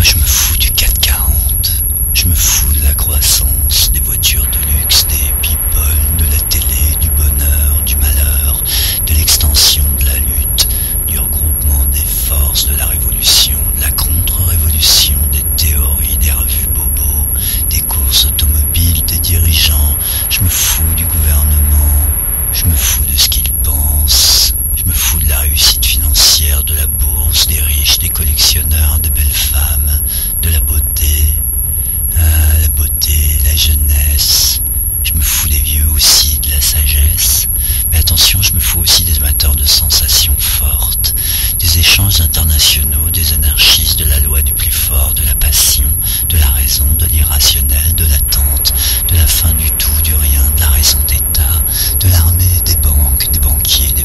je me fous du 440. Je me fous de la croissance, des voitures de luxe, des people, de la télé, du bonheur, du malheur, de l'extension de la lutte, du regroupement des forces, de la révolution, de la contre-révolution, des théories, des revues bobos, des courses automobiles, des dirigeants. Je me fous du gouvernement, je me fous de ce qu'ils pensent, je me fous de la réussite financière, de la bourse, des riches, des collectionneurs, des belles femmes, de la beauté. La beauté, la jeunesse. Je me fous des vieux aussi, de la sagesse. Mais attention, je me fous aussi des amateurs de sensations fortes, des échanges internationaux, des anarchistes, de la loi du plus fort, de la passion, de la raison, de l'irrationnel, de l'attente, de la fin du tout, du rien, de la raison d'État, de l'armée, des banques, des banquiers, des